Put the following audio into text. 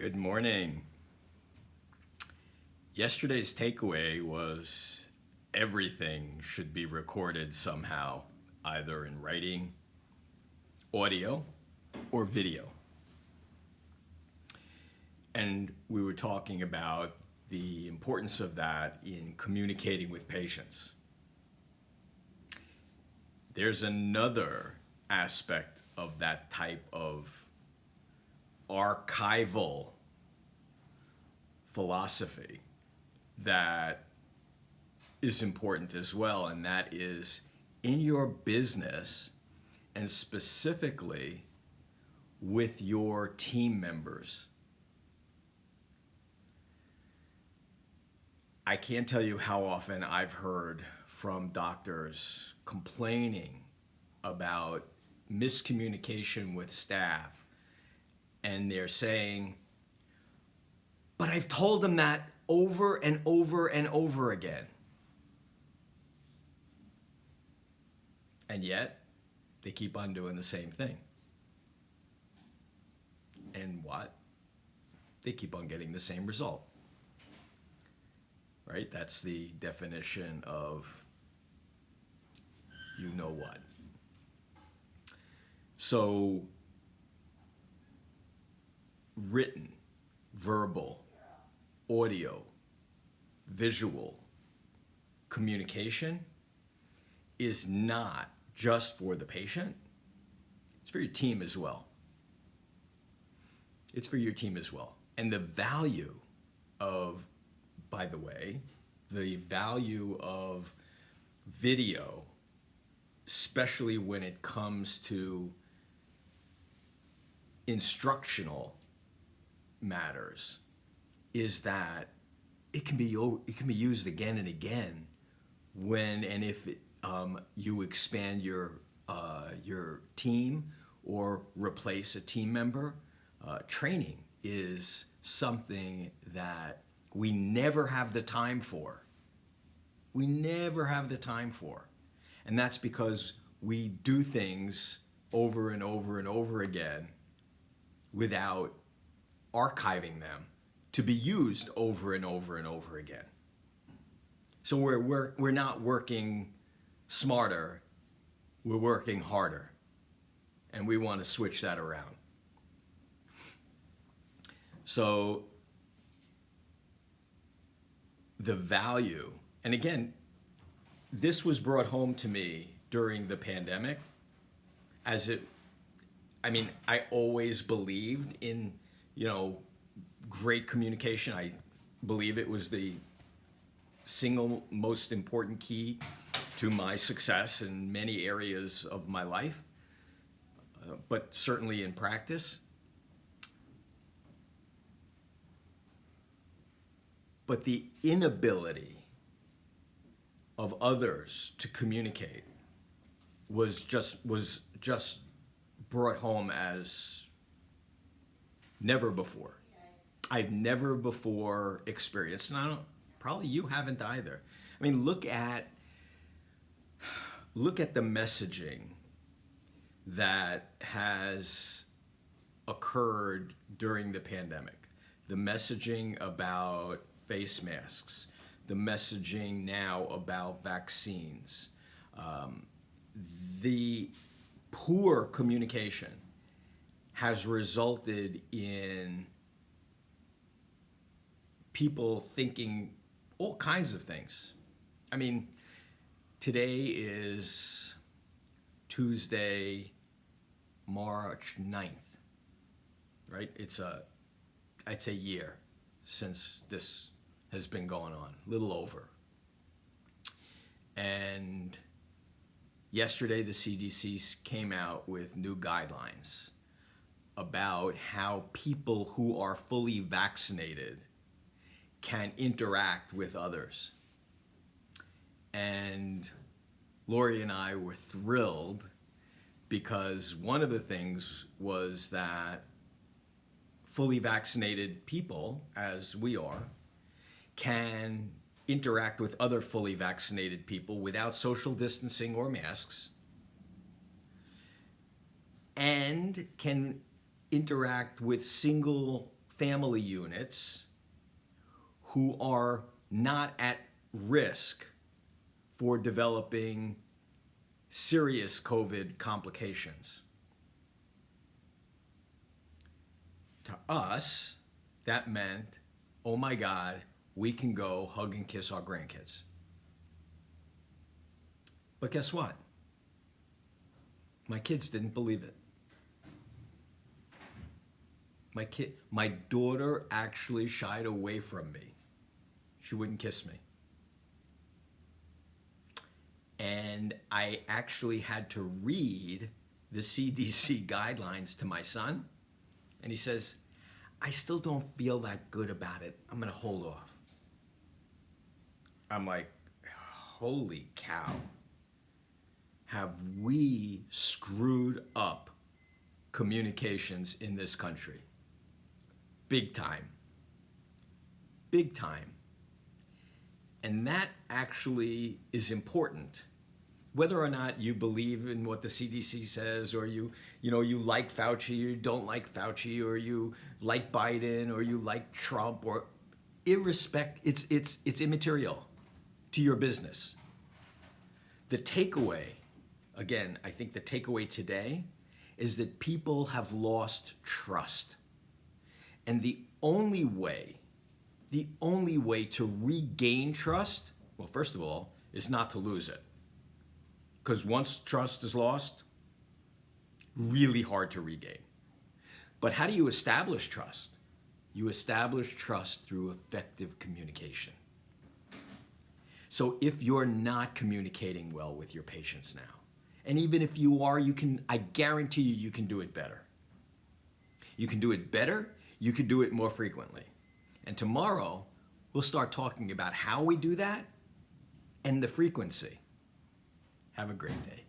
Good morning. Yesterday's takeaway was everything should be recorded somehow, either in writing, audio, or video. And we were talking about the importance of that in communicating with patients. There's another aspect of that type of archival philosophy that is important as well, and that is in your business and specifically with your team members. I can't tell you how often I've heard from doctors complaining about miscommunication with staff, and they're saying, but I've told them that over and over and over again. And yet, they keep on doing the same thing. And what? They keep on getting the same result. Right? That's the definition of you know what. So, written, verbal, audio, visual communication is not just for the patient, it's for your team as well. It's for your team as well. And the value of, by the way, the value of video, especially when it comes to instructional matters, is that it can be used again and again when and if you expand your team or replace a team member. Training is something that we never have the time for. We never have the time for. And that's because we do things over and over and over again without archiving them to be used over and over and over again. So we're not working smarter, we're working harder. And we want to switch that around. So the value, and again, this was brought home to me during the pandemic I always believed in, great communication. I believe it was the single most important key to my success in many areas of my life, but certainly in practice. But the inability of others to communicate was just brought home as never before. I've never before experienced, and probably you haven't either. I mean, look at the messaging that has occurred during the pandemic. The messaging about face masks, the messaging now about vaccines, the poor communication has resulted in people thinking all kinds of things. I mean, today is Tuesday, March 9th, right? It's a year since this has been going on, a little over. And yesterday, the CDC came out with new guidelines about how people who are fully vaccinated can interact with others. And Lori and I were thrilled because one of the things was that fully vaccinated people, as we are, can interact with other fully vaccinated people without social distancing or masks, and can interact with single family units who are not at risk for developing serious COVID complications. To us, that meant, oh my God, we can go hug and kiss our grandkids. But guess what? My kids didn't believe it. My daughter actually shied away from me. She wouldn't kiss me. And I actually had to read the CDC guidelines to my son. And he says, I still don't feel that good about it. I'm going to hold off. I'm like, holy cow. Have we screwed up communications in this country? Big time. Big time. And that actually is important. Whether or not you believe in what the CDC says, or you like Fauci, you don't like Fauci, or you like Biden, or you like Trump, or it's immaterial to your business. The takeaway, again, I think the takeaway today is that people have lost trust. And the only way to regain trust, well, first of all, is not to lose it. Because once trust is lost, really hard to regain. But how do you establish trust? You establish trust through effective communication. So if you're not communicating well with your patients now, and even if you are, I guarantee you can do it better. You can do it better, you can do it more frequently. And tomorrow, we'll start talking about how we do that and the frequency. Have a great day.